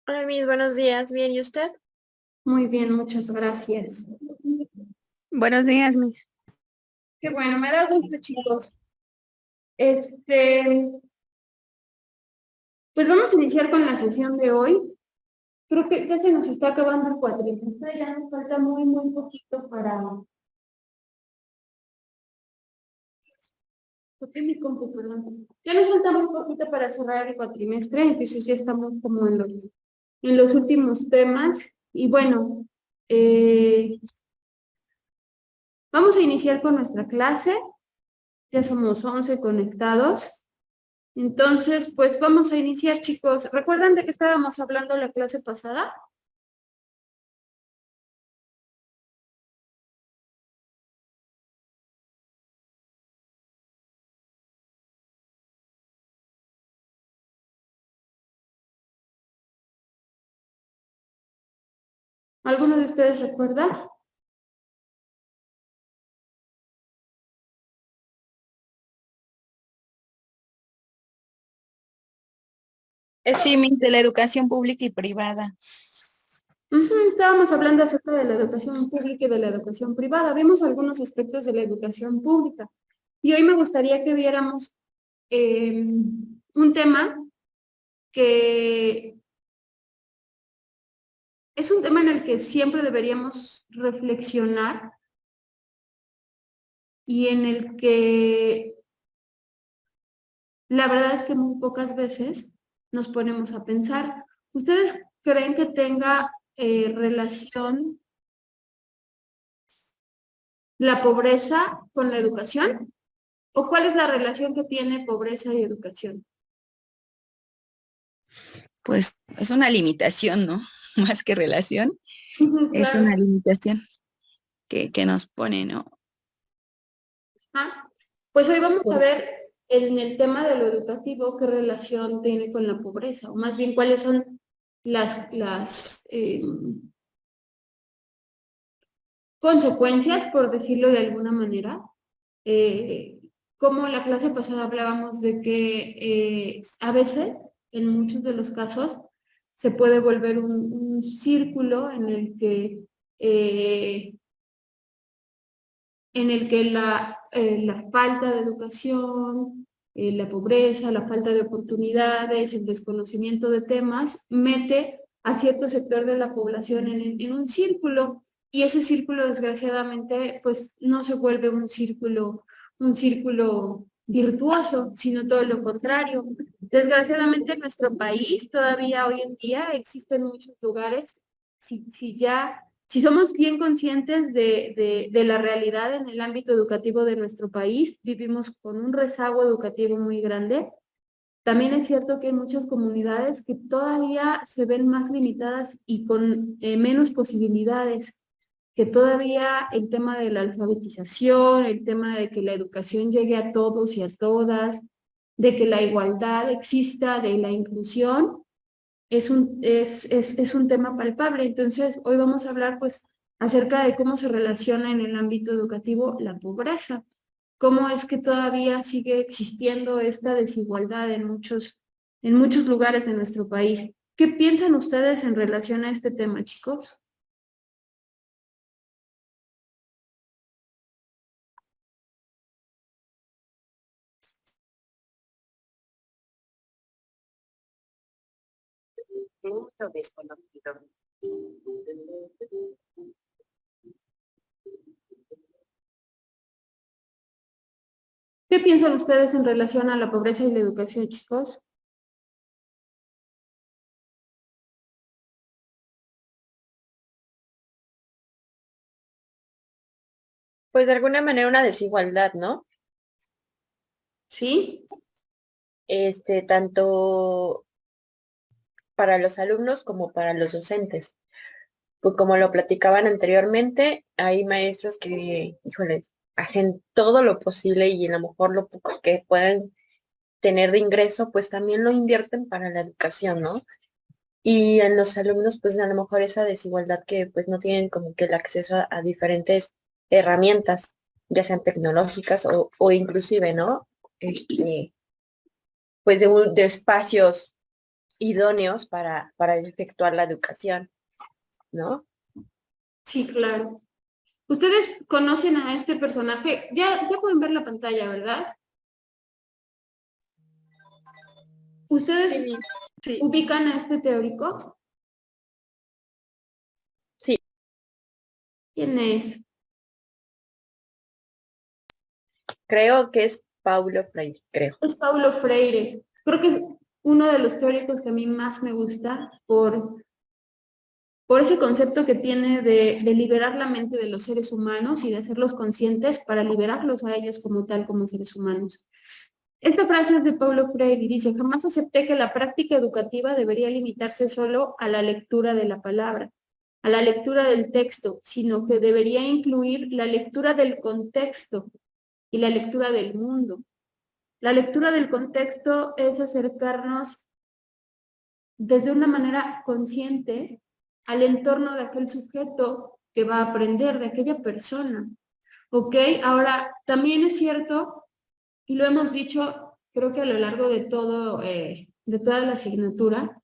Hola, mis buenos días. ¿Bien y usted? Muy bien, muchas gracias. Buenos días, Miss. Qué bueno, me da gusto, chicos. Este, pues vamos a iniciar con la sesión de hoy. Creo que ya se nos está acabando el cuatrimestre, ya nos falta muy poquito para... Toqué mi compu, perdón. Ya nos falta muy poquito para cerrar el cuatrimestre, entonces ya estamos como en los últimos temas. Y bueno, vamos a iniciar con nuestra clase. Ya somos 11 conectados. Entonces, pues vamos a iniciar, chicos. ¿Recuerdan de qué estábamos hablando la clase pasada? ¿Alguno de ustedes recuerda? Sí, Miss, de la educación pública y privada. Estábamos hablando acerca de la educación pública y de la educación privada. Vimos algunos aspectos de la educación pública. Y hoy me gustaría que viéramos un tema que es un tema en el que siempre deberíamos reflexionar y en el que la verdad es que muy pocas veces nos ponemos a pensar. ¿Ustedes creen que tenga relación la pobreza con la educación? ¿O cuál es la relación que tiene pobreza y educación? Pues es una limitación, ¿no? Más que relación, es Claro. una limitación que nos pone, ¿no? Ah, pues hoy vamos a ver en el tema de lo educativo qué relación tiene con la pobreza, o más bien cuáles son las consecuencias, por decirlo de alguna manera. Como la clase pasada hablábamos de que a veces, en muchos de los casos, se puede volver un círculo eh, en el que la falta de educación, la pobreza, la falta de oportunidades, el desconocimiento de temas, mete a cierto sector de la población en un círculo, y ese círculo desgraciadamente pues no se vuelve un círculo virtuoso, sino todo lo contrario. Desgraciadamente en nuestro país todavía hoy en día existen muchos lugares, si somos bien conscientes de la realidad en el ámbito educativo de nuestro país, vivimos con un rezago educativo muy grande. También es cierto que hay muchas comunidades que todavía se ven más limitadas y con menos posibilidades, que todavía el tema de la alfabetización, el tema de que la educación llegue a todos y a todas, de que la igualdad exista, de la inclusión, es un tema palpable. Entonces, hoy vamos a hablar pues acerca de cómo se relaciona en el ámbito educativo la pobreza, cómo es que todavía sigue existiendo esta desigualdad en muchos lugares de nuestro país. ¿Qué piensan ustedes en relación a este tema, chicos? Mucho desconocido. ¿Qué piensan ustedes en relación a la pobreza y la educación, chicos? Pues de alguna manera una desigualdad, ¿no? ¿Sí? Tanto para los alumnos como para los docentes. Pues como lo platicaban anteriormente, hay maestros que, híjoles, hacen todo lo posible y a lo mejor lo poco que pueden tener de ingreso, pues también lo invierten para la educación, ¿no? Y en los alumnos, pues a lo mejor esa desigualdad que pues no tienen como que el acceso a diferentes herramientas, ya sean tecnológicas o inclusive, ¿no? Este, pues de espacios idóneos para efectuar la educación, ¿no? Sí, claro. Ustedes conocen a este personaje, ya pueden ver la pantalla, ¿verdad? ¿Ustedes Sí, sí, ubican a este teórico? sí, ¿Quién es? creo que es Paulo Freire, creo. Es Paulo Freire. Creo que es uno de los teóricos que a mí más me gusta por ese concepto que tiene de liberar la mente de los seres humanos y de hacerlos conscientes para liberarlos a ellos como tal, como seres humanos. Esta frase es de Paulo Freire y dice: jamás acepté que la práctica educativa debería limitarse solo a la lectura de la palabra, a la lectura del texto, sino que debería incluir la lectura del contexto y la lectura del mundo. La lectura del contexto es acercarnos desde una manera consciente al entorno de aquel sujeto que va a aprender, de aquella persona. ¿Ok? Ahora, también es cierto, y lo hemos dicho, creo que a lo largo de de toda la asignatura,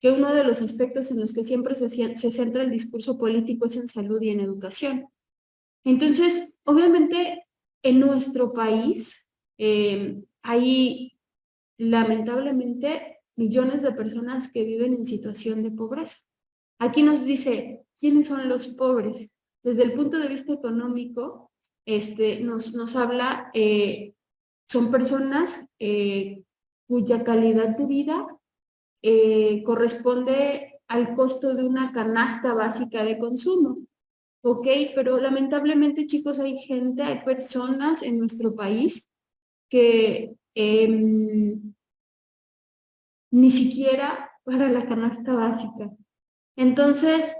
que uno de los aspectos en los que siempre se centra el discurso político es en salud y en educación. Entonces, obviamente, en nuestro país hay lamentablemente millones de personas que viven en situación de pobreza. Aquí nos dice quiénes son los pobres. Desde el punto de vista económico, nos habla, son personas cuya calidad de vida corresponde al costo de una canasta básica de consumo. ¿Ok? Pero lamentablemente, chicos, hay personas en nuestro país que ni siquiera para la canasta básica. Entonces,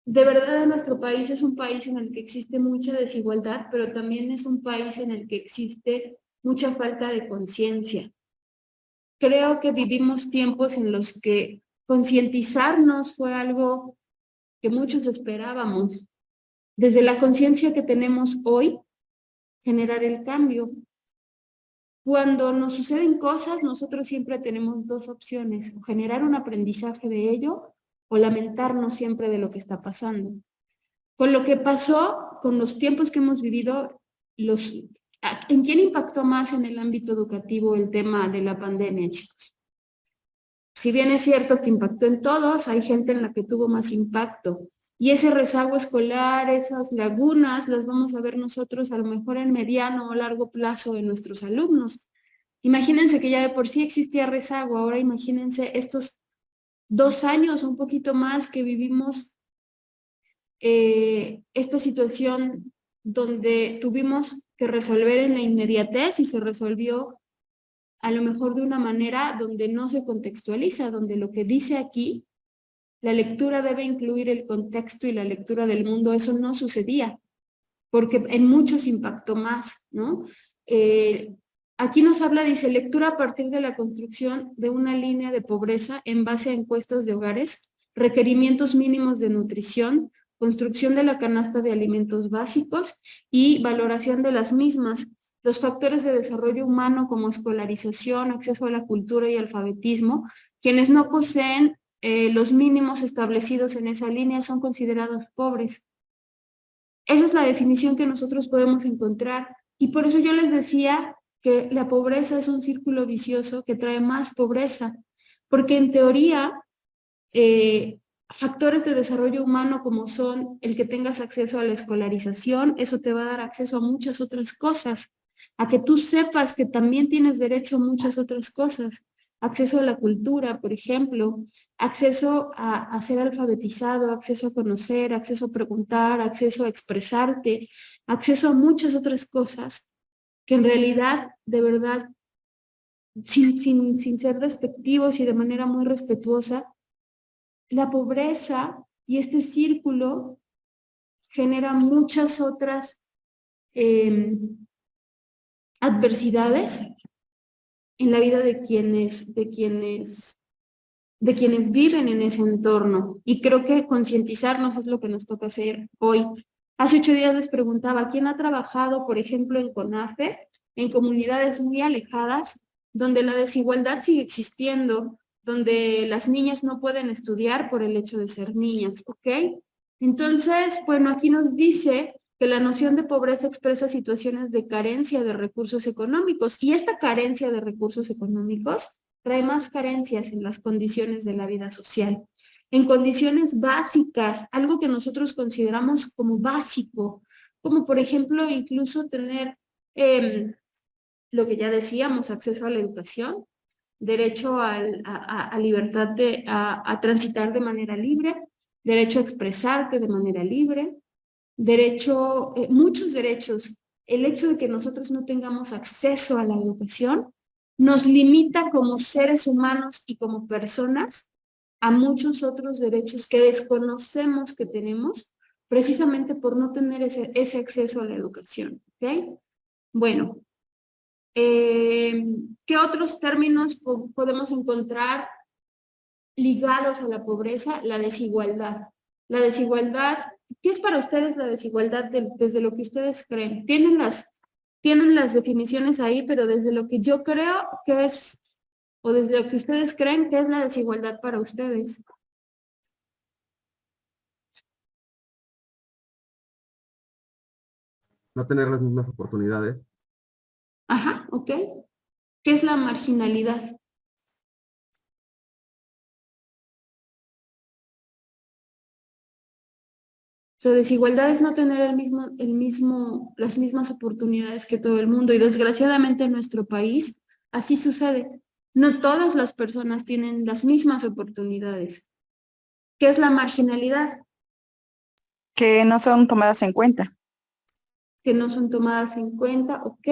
de verdad, nuestro país es un país en el que existe mucha desigualdad, pero también es un país en el que existe mucha falta de conciencia. Creo que vivimos tiempos en los que concientizarnos fue algo que muchos esperábamos. Desde la conciencia que tenemos hoy, generar el cambio. Cuando nos suceden cosas, nosotros siempre tenemos dos opciones: o generar un aprendizaje de ello o lamentarnos siempre de lo que está pasando. Con lo que pasó, con los tiempos que hemos vivido, ¿en quién impactó más en el ámbito educativo el tema de la pandemia, chicos? Si bien es cierto que impactó en todos, hay gente en la que tuvo más impacto. Y ese rezago escolar, esas lagunas, las vamos a ver nosotros a lo mejor en mediano o largo plazo de nuestros alumnos. Imagínense que ya de por sí existía rezago, ahora imagínense estos 2 años o un poquito más que vivimos esta situación donde tuvimos que resolver en la inmediatez y se resolvió a lo mejor de una manera donde no se contextualiza, donde lo que dice aquí, la lectura debe incluir el contexto y la lectura del mundo. Eso no sucedía, porque en muchos impactó más, ¿no? Aquí nos habla, dice, lectura a partir de la construcción de una línea de pobreza en base a encuestas de hogares, requerimientos mínimos de nutrición, construcción de la canasta de alimentos básicos y valoración de las mismas. Los factores de desarrollo humano como escolarización, acceso a la cultura y alfabetismo, quienes no poseen los mínimos establecidos en esa línea son considerados pobres. Esa es la definición que nosotros podemos encontrar y por eso yo les decía que la pobreza es un círculo vicioso que trae más pobreza, porque en teoría factores de desarrollo humano como son el que tengas acceso a la escolarización, eso te va a dar acceso a muchas otras cosas, a que tú sepas que también tienes derecho a muchas otras cosas, acceso a la cultura, por ejemplo, acceso a ser alfabetizado, acceso a conocer, acceso a preguntar, acceso a expresarte, acceso a muchas otras cosas que en realidad, de verdad, sin ser despectivos y de manera muy respetuosa, la pobreza y este círculo genera muchas otras adversidades en la vida de quienes viven en ese entorno. Y creo que concientizarnos es lo que nos toca hacer hoy. Hace 8 días les preguntaba, ¿quién ha trabajado, por ejemplo, en CONAFE, en comunidades muy alejadas, donde la desigualdad sigue existiendo, donde las niñas no pueden estudiar por el hecho de ser niñas, ¿ok? Entonces, bueno, aquí nos dice que la noción de pobreza expresa situaciones de carencia de recursos económicos y esta carencia de recursos económicos trae más carencias en las condiciones de la vida social, en condiciones básicas, algo que nosotros consideramos como básico, como por ejemplo incluso tener lo que ya decíamos, acceso a la educación, derecho a libertad a transitar de manera libre, derecho a expresarte de manera libre, derecho, muchos derechos. El hecho de que nosotros no tengamos acceso a la educación nos limita como seres humanos y como personas a muchos otros derechos que desconocemos que tenemos precisamente por no tener ese acceso a la educación. ¿Ok? Bueno, ¿qué otros términos podemos encontrar ligados a la pobreza? La desigualdad. La desigualdad, ¿qué es para ustedes la desigualdad desde lo que ustedes creen? Tienen las definiciones ahí, pero desde lo que yo creo que es, o desde lo que ustedes creen que es la desigualdad para ustedes. No tener las mismas oportunidades. Ajá, ok. ¿Qué es la marginalidad? O sea, desigualdad es no tener las mismas oportunidades que todo el mundo. Y desgraciadamente en nuestro país así sucede. No todas las personas tienen las mismas oportunidades. ¿Qué es la marginalidad? Que no son tomadas en cuenta. Que no son tomadas en cuenta, ¿ok?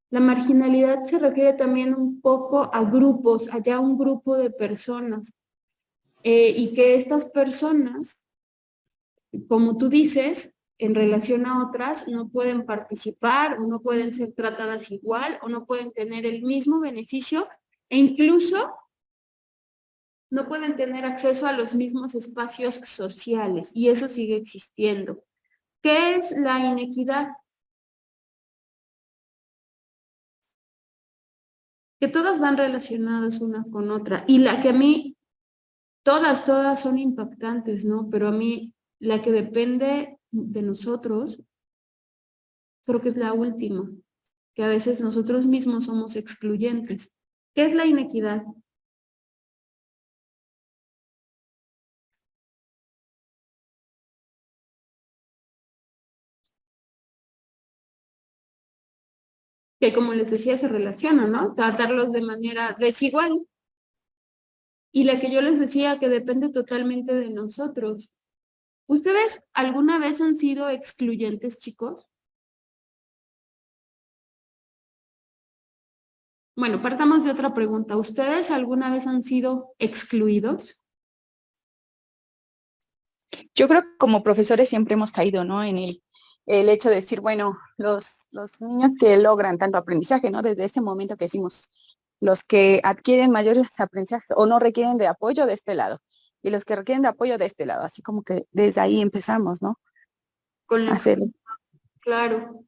La marginalidad se refiere también un poco a grupos, allá un grupo de personas. Y que estas personas, como tú dices, en relación a otras, no pueden participar o no pueden ser tratadas igual o no pueden tener el mismo beneficio e incluso no pueden tener acceso a los mismos espacios sociales y eso sigue existiendo. ¿Qué es la inequidad? Que todas van relacionadas una con otra y la que a mí, todas son impactantes, ¿no? Pero a mí la que depende de nosotros creo que es la última, que a veces nosotros mismos somos excluyentes. ¿Qué es la inequidad? Que como les decía se relaciona, ¿no? Tratarlos de manera desigual. Y la que yo les decía que depende totalmente de nosotros. ¿Ustedes alguna vez han sido excluyentes, chicos? Bueno, partamos de otra pregunta. ¿Ustedes alguna vez han sido excluidos? Yo creo que como profesores siempre hemos caído, ¿no? En el hecho de decir, bueno, los niños que logran tanto aprendizaje, ¿no? Desde ese momento que decimos, los que adquieren mayores aprendizajes o no requieren de apoyo de este lado, y los que requieren de apoyo de este lado, así como que desde ahí empezamos, ¿no? Con la Hacer. Claro.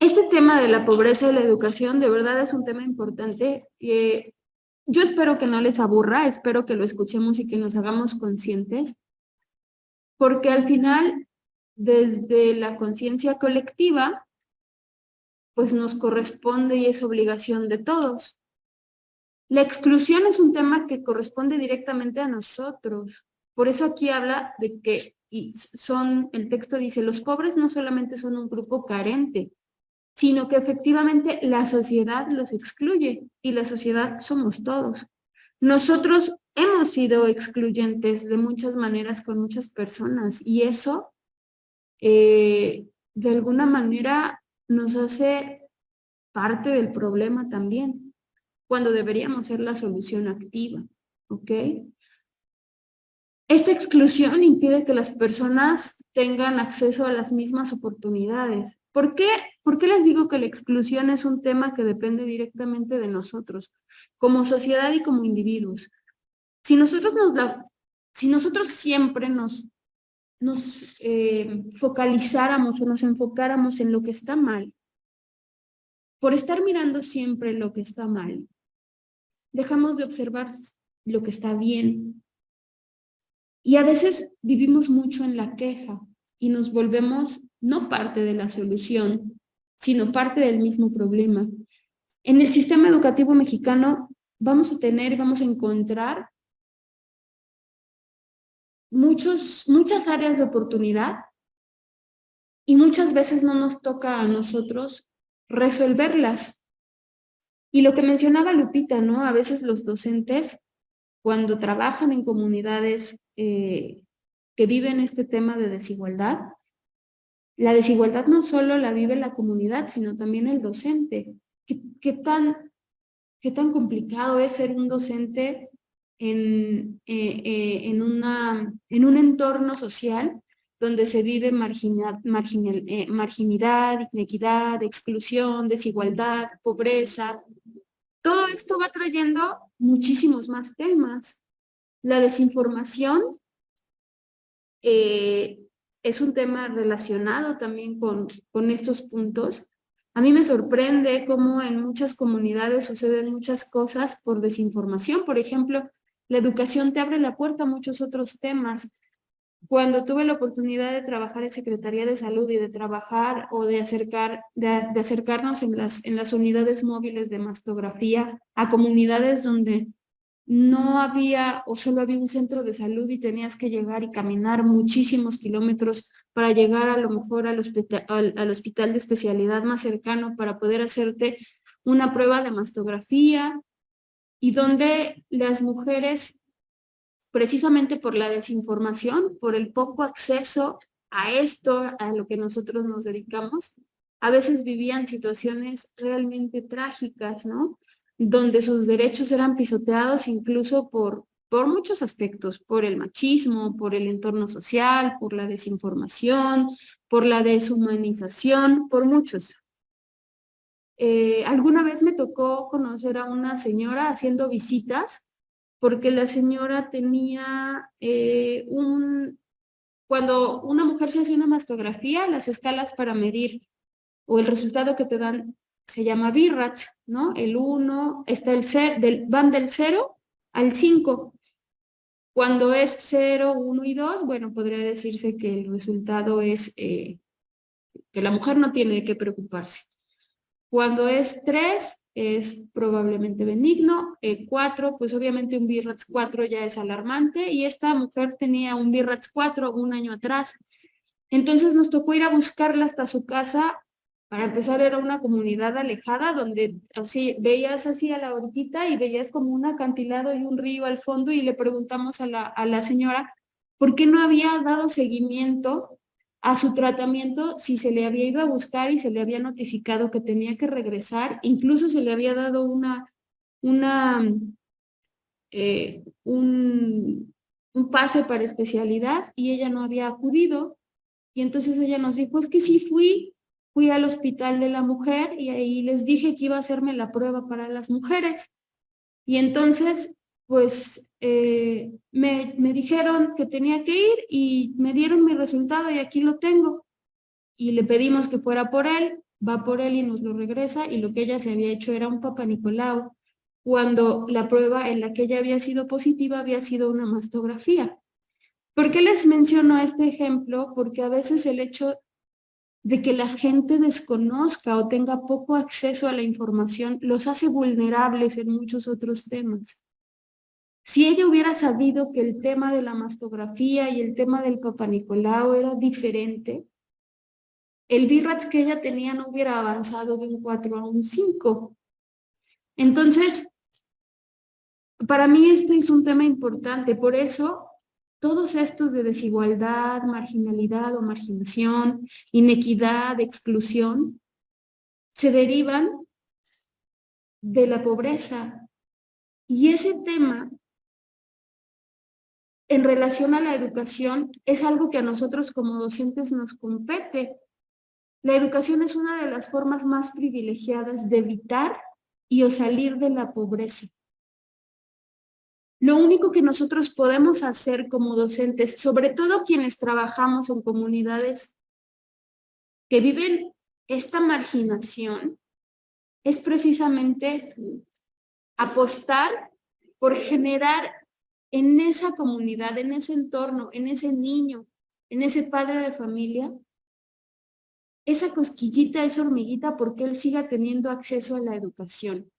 Este tema de la pobreza y la educación de verdad es un tema importante. Yo espero que no les aburra, espero que lo escuchemos y que nos hagamos conscientes, porque al final, desde la conciencia colectiva, pues nos corresponde y es obligación de todos. La exclusión es un tema que corresponde directamente a nosotros. Por eso aquí habla de que, el texto dice, los pobres no solamente son un grupo carente, sino que efectivamente la sociedad los excluye y la sociedad somos todos. Nosotros hemos sido excluyentes de muchas maneras con muchas personas y eso de alguna manera nos hace parte del problema también, cuando deberíamos ser la solución activa, ¿ok? Esta exclusión impide que las personas tengan acceso a las mismas oportunidades. ¿Por qué? ¿Por qué les digo que la exclusión es un tema que depende directamente de nosotros, como sociedad y como individuos? Si nosotros siempre nos focalizáramos o nos enfocáramos en lo que está mal, por estar mirando siempre lo que está mal, dejamos de observar lo que está bien. Y a veces vivimos mucho en la queja y nos volvemos no parte de la solución, sino parte del mismo problema. En el sistema educativo mexicano vamos a encontrar muchas áreas de oportunidad y muchas veces no nos toca a nosotros resolverlas. Y lo que mencionaba Lupita, ¿no? A veces los docentes, cuando trabajan en comunidades que viven este tema de desigualdad, la desigualdad no solo la vive la comunidad, sino también el docente. ¿Qué tan complicado es ser un docente en un entorno social donde se vive marginidad, inequidad, exclusión, desigualdad, pobreza? Todo esto va trayendo muchísimos más temas. La desinformación es un tema relacionado también con estos puntos. A mí me sorprende cómo en muchas comunidades suceden muchas cosas por desinformación. Por ejemplo, la educación te abre la puerta a muchos otros temas. Cuando tuve la oportunidad de trabajar en Secretaría de Salud y de trabajar o de acercarnos en las unidades móviles de mastografía a comunidades donde no había o solo había un centro de salud y tenías que llegar y caminar muchísimos kilómetros para llegar a lo mejor al hospital de especialidad más cercano para poder hacerte una prueba de mastografía, y donde las mujeres, precisamente por la desinformación, por el poco acceso a esto, a lo que nosotros nos dedicamos, a veces vivían situaciones realmente trágicas, ¿no? Donde sus derechos eran pisoteados incluso por muchos aspectos, por el machismo, por el entorno social, por la desinformación, por la deshumanización, por muchos. Alguna vez me tocó conocer a una señora haciendo visitas porque la señora tenía cuando una mujer se hace una mastografía, las escalas para medir o el resultado que te dan se llama BIRATS, ¿no? El 1, está van del 0 al 5. Cuando es 0, 1 y 2, bueno, podría decirse que el resultado es que la mujer no tiene que preocuparse. Cuando es 3, es probablemente benigno. 4, pues obviamente un BIRATS 4 ya es alarmante, y esta mujer tenía un BIRATS 4 un año atrás. Entonces nos tocó ir a buscarla hasta su casa. Para empezar, era una comunidad alejada donde veías así a la orillita y veías como un acantilado y un río al fondo, y le preguntamos a la señora por qué no había dado seguimiento a su tratamiento, si se le había ido a buscar y se le había notificado que tenía que regresar. Incluso se le había dado un pase para especialidad y ella no había acudido. Y entonces ella nos dijo, es que sí fui al hospital de la mujer y ahí les dije que iba a hacerme la prueba para las mujeres. Y entonces, pues, me dijeron que tenía que ir y me dieron mi resultado y aquí lo tengo. Y le pedimos que fuera por él, va por él y nos lo regresa, y lo que ella se había hecho era un Papa Nicolau, cuando la prueba en la que ella había sido positiva había sido una mastografía. ¿Por qué les menciono este ejemplo? Porque a veces el hecho de que la gente desconozca o tenga poco acceso a la información los hace vulnerables en muchos otros temas. Si ella hubiera sabido que el tema de la mastografía y el tema del Papa Nicolau era diferente, el BIRATS que ella tenía no hubiera avanzado de un 4 a un 5. Entonces, para mí este es un tema importante. Por eso, todos estos de desigualdad, marginalidad o marginación, inequidad, exclusión, se derivan de la pobreza. Y ese tema, en relación a la educación, es algo que a nosotros como docentes nos compete. La educación es una de las formas más privilegiadas de evitar o salir de la pobreza. Lo único que nosotros podemos hacer como docentes, sobre todo quienes trabajamos en comunidades que viven esta marginación, es precisamente apostar por generar en esa comunidad, en ese entorno, en ese niño, en ese padre de familia, esa cosquillita, esa hormiguita, porque él siga teniendo acceso a la educación.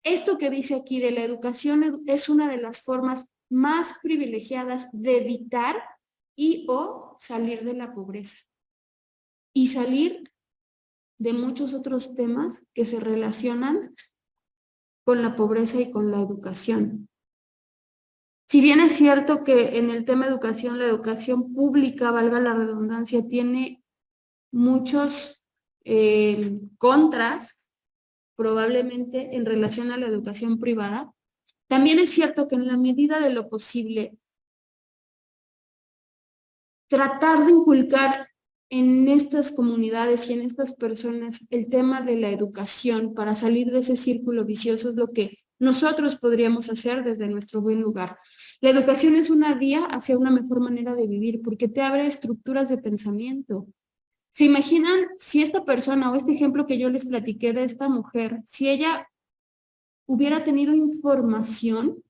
Esto que dice aquí de la educación es una de las formas más privilegiadas de evitar y o salir de la pobreza. Y salir de muchos otros temas que se relacionan con la pobreza y con la educación. Si bien es cierto que en el tema educación, la educación pública, valga la redundancia, tiene muchos contras, probablemente en relación a la educación privada, también es cierto que en la medida de lo posible, tratar de inculcar en estas comunidades y en estas personas el tema de la educación para salir de ese círculo vicioso es lo que nosotros podríamos hacer desde nuestro buen lugar. La educación es una vía hacia una mejor manera de vivir porque te abre estructuras de pensamiento. ¿Se imaginan si esta persona o este ejemplo que yo les platiqué de esta mujer, si ella hubiera tenido información,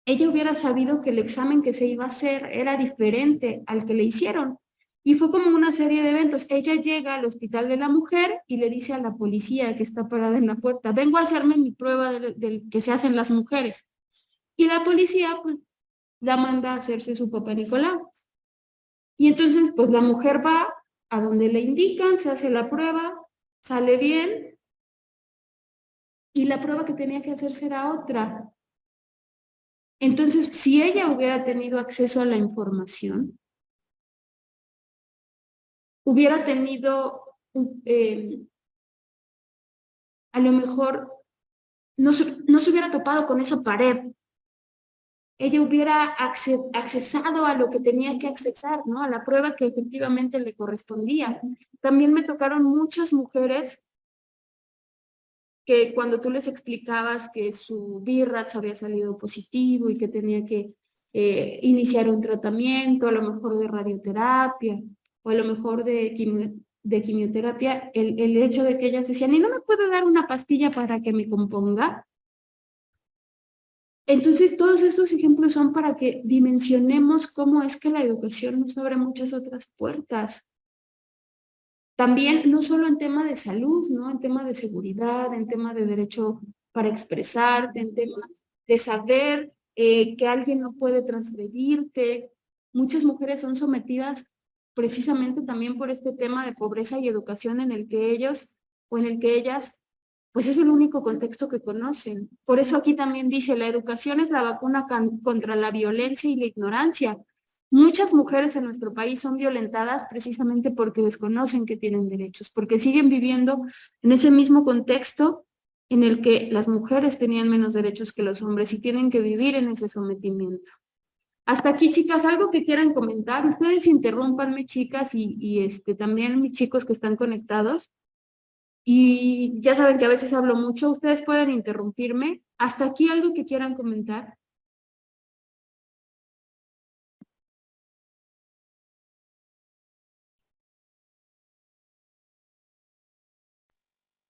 ella hubiera sabido que el examen que se iba a hacer era diferente al que le hicieron? Y fue como una serie de eventos. Ella llega al hospital de la mujer y le dice a la policía que está parada en la puerta, vengo a hacerme mi prueba del que se hacen las mujeres. Y la policía pues, la manda a hacerse su papá Nicolau. Y entonces pues la mujer va a donde le indican, se hace la prueba, sale bien, y la prueba que tenía que hacerse era otra. Entonces, si ella hubiera tenido acceso a la información, hubiera tenido, a lo mejor, no se hubiera topado con esa pared. Ella hubiera accesado a lo que tenía que accesar, ¿no? A la prueba que efectivamente le correspondía. También me tocaron muchas mujeres que cuando tú les explicabas que su BIRATS había salido positivo y que tenía que iniciar un tratamiento, a lo mejor de radioterapia o a lo mejor de quimioterapia, el hecho de que ellas decían, ¿y no me puede dar una pastilla para que me componga? Entonces, todos estos ejemplos son para que dimensionemos cómo es que la educación nos abre muchas otras puertas. También, no solo en tema de salud, ¿no? En tema de seguridad, en tema de derecho para expresarte, en tema de saber que alguien no puede transgredirte. Muchas mujeres son sometidas precisamente también por este tema de pobreza y educación en el que ellos o en el que ellas, pues es el único contexto que conocen. Por eso aquí también dice, la educación es la vacuna contra la violencia y la ignorancia. Muchas mujeres en nuestro país son violentadas precisamente porque desconocen que tienen derechos, porque siguen viviendo en ese mismo contexto en el que las mujeres tenían menos derechos que los hombres y tienen que vivir en ese sometimiento. Hasta aquí, chicas, algo que quieran comentar. Ustedes interrúmpanme, chicas, y también mis chicos que están conectados. Y ya saben que a veces hablo mucho. Ustedes pueden interrumpirme. Hasta aquí algo que quieran comentar.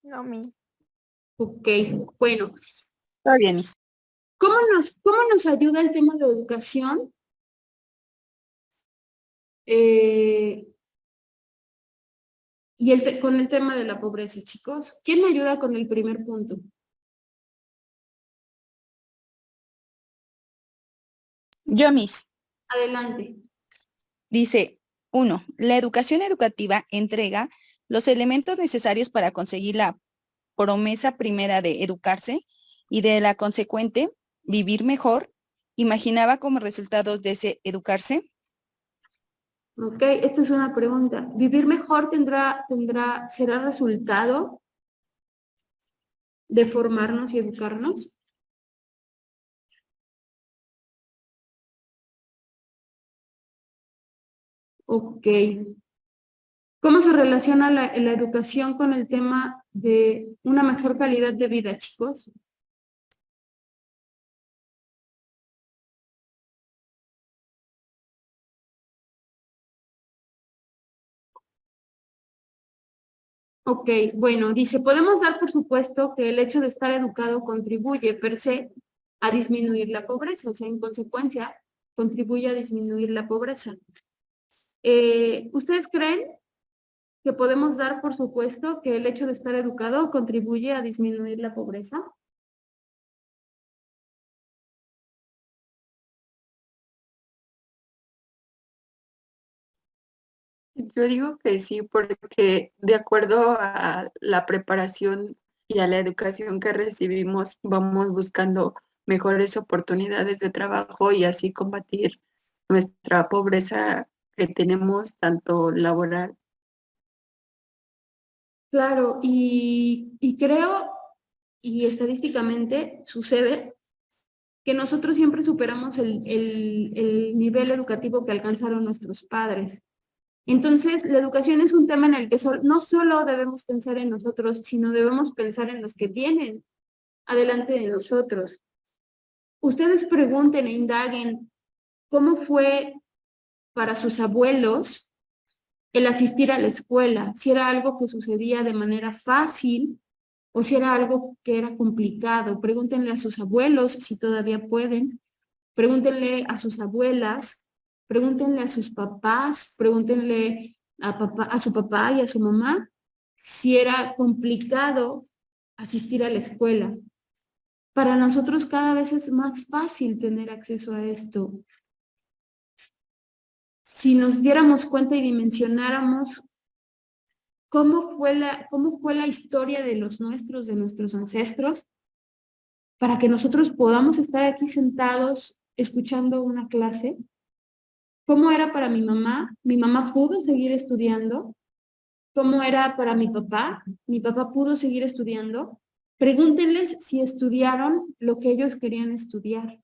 No, mi. Ok, bueno. Está bien, Is. ¿Cómo nos ayuda el tema de educación? Y con el tema de la pobreza, chicos. ¿Quién me ayuda con el primer punto? Yo, Miss. Adelante. Dice, 1. La educación educativa entrega los elementos necesarios para conseguir la promesa primera de educarse y de la consecuente vivir mejor. Imaginaba como resultados de ese educarse. Ok, esta es una pregunta. ¿Vivir mejor será resultado de formarnos y educarnos? Ok. ¿Cómo se relaciona la educación con el tema de una mejor calidad de vida, chicos? Ok, bueno, dice, podemos dar por supuesto que el hecho de estar educado contribuye per se a disminuir la pobreza, o sea, en consecuencia, contribuye a disminuir la pobreza. ¿Ustedes creen que podemos dar por supuesto que el hecho de estar educado contribuye a disminuir la pobreza? Yo digo que sí, porque de acuerdo a la preparación y a la educación que recibimos, vamos buscando mejores oportunidades de trabajo y así combatir nuestra pobreza que tenemos, tanto laboral. Claro, y creo, y estadísticamente sucede, que nosotros siempre superamos el nivel educativo que alcanzaron nuestros padres. Entonces, la educación es un tema en el que no solo debemos pensar en nosotros, sino debemos pensar en los que vienen adelante de nosotros. Ustedes pregunten e indaguen cómo fue para sus abuelos el asistir a la escuela, si era algo que sucedía de manera fácil o si era algo que era complicado. Pregúntenle a sus abuelos si todavía pueden, pregúntenle a sus abuelas, pregúntenle a sus papás, pregúntenle a su papá y a su mamá si era complicado asistir a la escuela. Para nosotros cada vez es más fácil tener acceso a esto. Si nos diéramos cuenta y dimensionáramos cómo fue la historia de los nuestros, de nuestros ancestros, para que nosotros podamos estar aquí sentados escuchando una clase. ¿Cómo era para mi mamá? Mi mamá pudo seguir estudiando. ¿Cómo era para mi papá? Mi papá pudo seguir estudiando. Pregúntenles si estudiaron lo que ellos querían estudiar.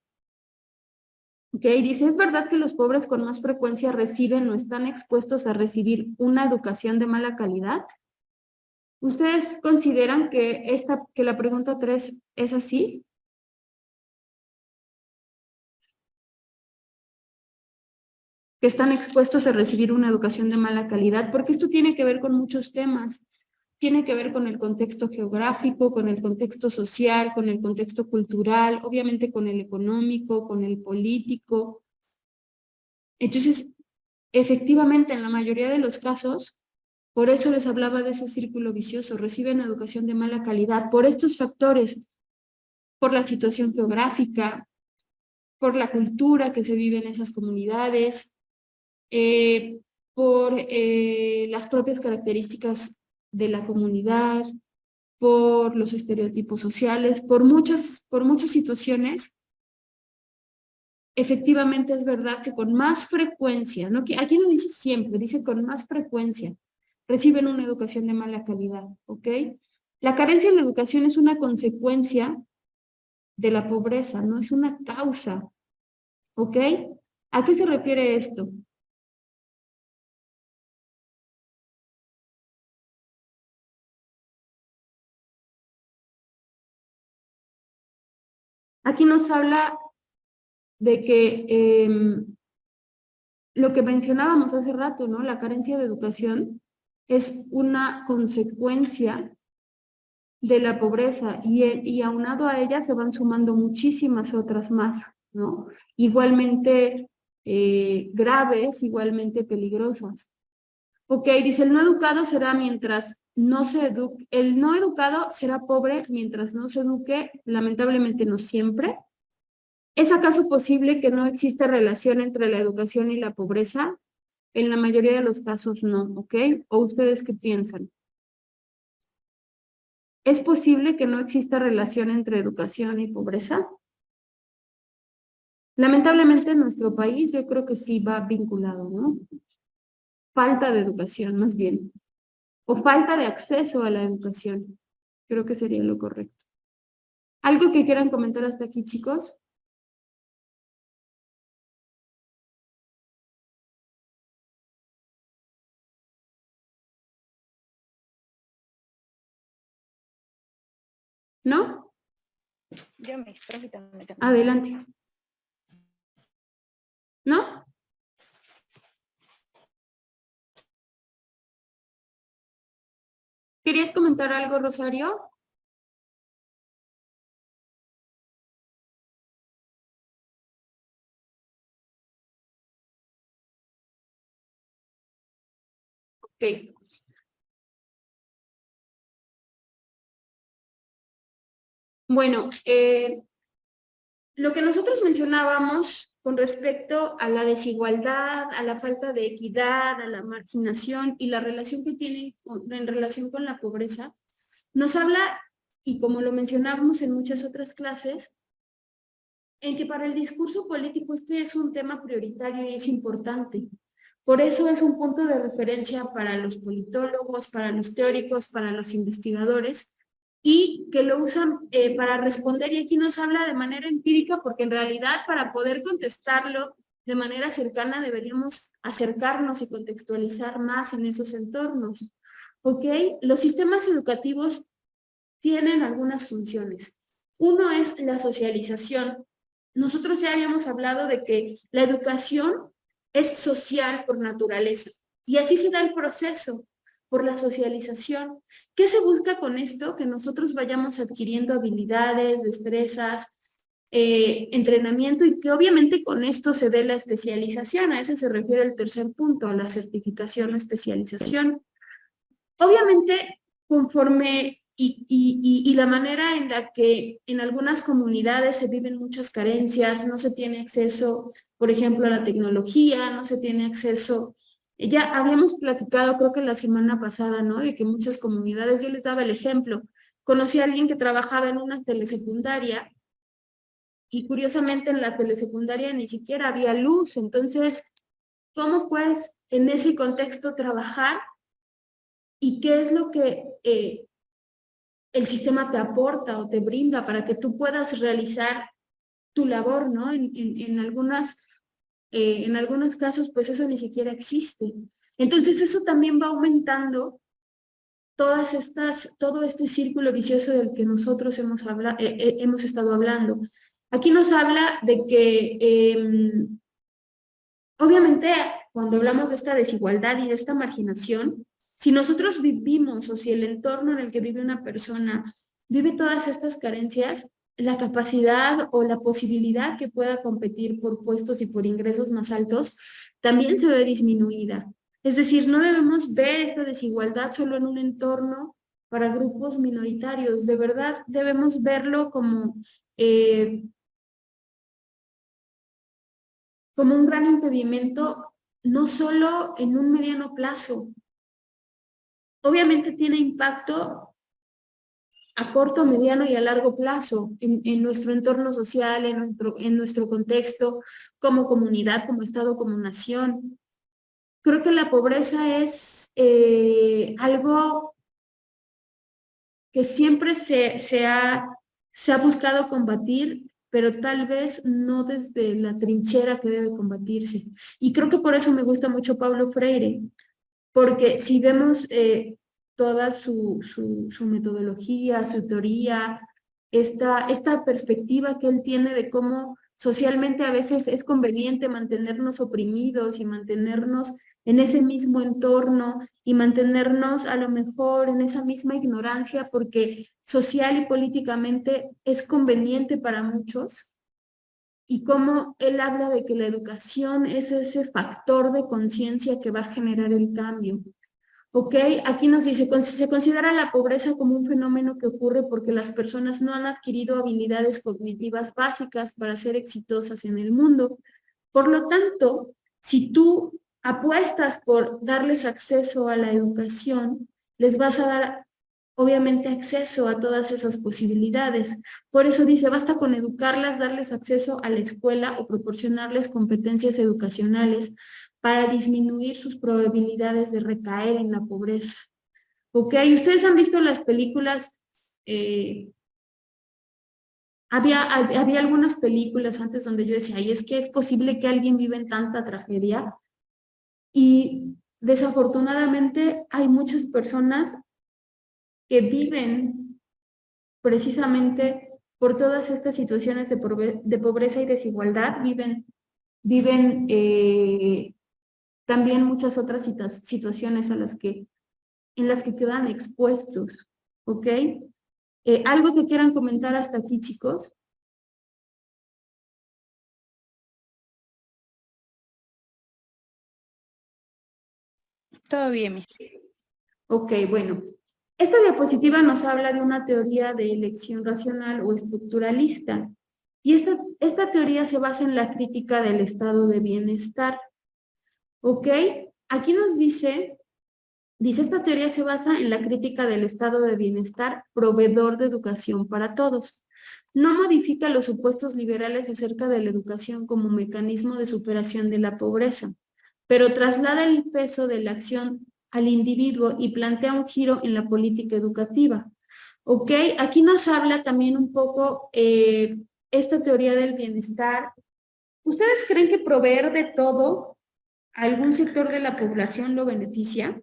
¿Ok? Dice, ¿es verdad que los pobres con más frecuencia reciben o están expuestos a recibir una educación de mala calidad? ¿Ustedes consideran que la pregunta 3 es así? ¿Que están expuestos a recibir una educación de mala calidad? Porque esto tiene que ver con muchos temas. Tiene que ver con el contexto geográfico, con el contexto social, con el contexto cultural, obviamente con el económico, con el político. Entonces, efectivamente, en la mayoría de los casos, por eso les hablaba de ese círculo vicioso, reciben educación de mala calidad por estos factores, por la situación geográfica, por la cultura que se vive en esas comunidades, eh, por las propias características de la comunidad, por los estereotipos sociales, por muchas situaciones. Efectivamente es verdad que con más frecuencia, ¿no? Aquí no dice siempre, dice con más frecuencia, reciben una educación de mala calidad, ¿ok? La carencia en la educación es una consecuencia de la pobreza, no es una causa, ¿ok? ¿A qué se refiere esto? Aquí nos habla de que lo que mencionábamos hace rato, ¿no? La carencia de educación es una consecuencia de la pobreza y aunado a ella se van sumando muchísimas otras más, ¿no? Igualmente graves, igualmente peligrosas. Ok, dice, el no educado será mientras no se eduque, el no educado será pobre mientras no se eduque, lamentablemente no siempre. ¿Es acaso posible que no exista relación entre la educación y la pobreza? En la mayoría de los casos no, ¿ok? ¿O ustedes qué piensan? ¿Es posible que no exista relación entre educación y pobreza? Lamentablemente en nuestro país yo creo que sí va vinculado, ¿no? Falta de educación, más bien. O falta de acceso a la educación. Creo que sería lo correcto. ¿Algo que quieran comentar hasta aquí, chicos? ¿No? Yo me permítame. Adelante. ¿No? ¿Querías comentar algo, Rosario? Ok. Bueno, lo que nosotros mencionábamos con respecto a la desigualdad, a la falta de equidad, a la marginación y la relación que tienen en relación con la pobreza, nos habla, y como lo mencionábamos en muchas otras clases, en que para el discurso político este es un tema prioritario y es importante. Por eso es un punto de referencia para los politólogos, para los teóricos, para los investigadores, y que lo usan para responder, y aquí nos habla de manera empírica, porque en realidad para poder contestarlo de manera cercana deberíamos acercarnos y contextualizar más en esos entornos. ¿Ok? Los sistemas educativos tienen algunas funciones. Uno es la socialización. Nosotros ya habíamos hablado de que la educación es social por naturaleza, y así se da el proceso por la socialización. ¿Qué se busca con esto? Que nosotros vayamos adquiriendo habilidades, destrezas, entrenamiento, y que obviamente con esto se dé la especialización. A eso se refiere el tercer punto, a la certificación o especialización. Obviamente, conforme y la manera en la que en algunas comunidades se viven muchas carencias, no se tiene acceso, por ejemplo, a la tecnología, no se tiene acceso. Ya habíamos platicado, creo que la semana pasada, ¿no? De que muchas comunidades, yo les daba el ejemplo, conocí a alguien que trabajaba en una telesecundaria, y curiosamente en la telesecundaria ni siquiera había luz. Entonces, ¿cómo puedes en ese contexto trabajar? ¿Y qué es lo que el sistema te aporta o te brinda para que tú puedas realizar tu labor, ¿no? En algunos casos, pues eso ni siquiera existe. Entonces, eso también va aumentando todo este círculo vicioso del que nosotros hemos estado hablando. Aquí nos habla de que, obviamente, cuando hablamos de esta desigualdad y de esta marginación, si nosotros vivimos, o si el entorno en el que vive una persona vive todas estas carencias, la capacidad o la posibilidad que pueda competir por puestos y por ingresos más altos también se ve disminuida. Es decir, no debemos ver esta desigualdad solo en un entorno para grupos minoritarios. De verdad, debemos verlo eh, como un gran impedimento, no solo en un mediano plazo. Obviamente tiene impacto a corto, mediano y a largo plazo en nuestro entorno social, en nuestro contexto, como comunidad, como Estado, como nación. Creo que la pobreza es algo que siempre se ha buscado combatir, pero tal vez no desde la trinchera que debe combatirse. Y creo que por eso me gusta mucho Paulo Freire, porque si vemos toda su metodología, su teoría, esta perspectiva que él tiene de cómo socialmente a veces es conveniente mantenernos oprimidos y mantenernos en ese mismo entorno y mantenernos a lo mejor en esa misma ignorancia porque social y políticamente es conveniente para muchos, y cómo él habla de que la educación es ese factor de conciencia que va a generar el cambio. ¿Ok? Aquí nos dice, se considera la pobreza como un fenómeno que ocurre porque las personas no han adquirido habilidades cognitivas básicas para ser exitosas en el mundo. Por lo tanto, si tú apuestas por darles acceso a la educación, les vas a dar obviamente acceso a todas esas posibilidades. Por eso dice, basta con educarlas, darles acceso a la escuela o proporcionarles competencias educacionales para disminuir sus probabilidades de recaer en la pobreza. ¿Ok? ¿Ustedes han visto las películas? Había algunas películas antes donde yo decía, ay, es que es posible que alguien viva en tanta tragedia. Y desafortunadamente hay muchas personas que viven precisamente por todas estas situaciones de pobreza y desigualdad, viven también muchas otras situaciones en las que quedan expuestos, ¿ok? ¿Algo que quieran comentar hasta aquí, chicos? Todo bien, Miss. Ok, bueno. Esta diapositiva nos habla de una teoría de elección racional o estructuralista. Y esta teoría se basa en la crítica del estado de bienestar. ¿Ok? Aquí nos dice, esta teoría se basa en la crítica del estado de bienestar proveedor de educación para todos. No modifica los supuestos liberales acerca de la educación como mecanismo de superación de la pobreza, pero traslada el peso de la acción al individuo y plantea un giro en la política educativa. ¿Ok? Aquí nos habla también un poco esta teoría del bienestar. ¿Ustedes creen que proveer de todo a algún sector de la población lo beneficia?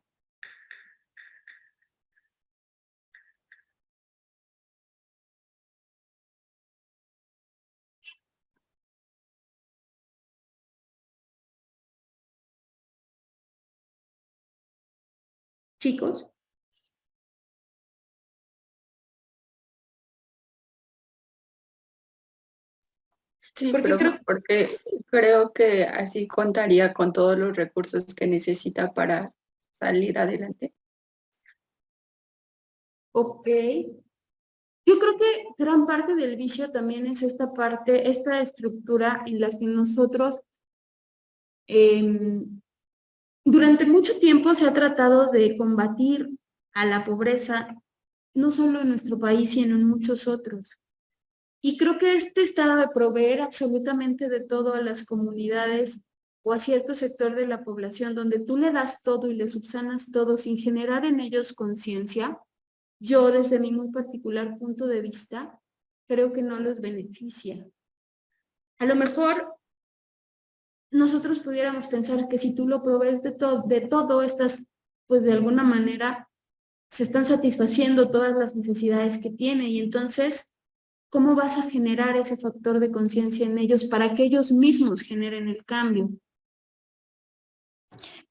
Chicos. Sí, Porque pero creo, porque creo que así contaría con todos los recursos que necesita para salir adelante. ok. Yo creo que gran parte del vicio también es esta parte, esta estructura en la que nosotros durante mucho tiempo se ha tratado de combatir a la pobreza, no solo en nuestro país, sino en muchos otros. Y creo que este estado de proveer absolutamente de todo a las comunidades o a cierto sector de la población, donde tú le das todo y le subsanas todo sin generar en ellos conciencia, yo desde mi muy particular punto de vista, creo que no los beneficia. A lo mejor nosotros pudiéramos pensar que si tú lo provees de todo, estas, pues de alguna manera se están satisfaciendo todas las necesidades que tiene y entonces, ¿cómo vas a generar ese factor de conciencia en ellos para que ellos mismos generen el cambio?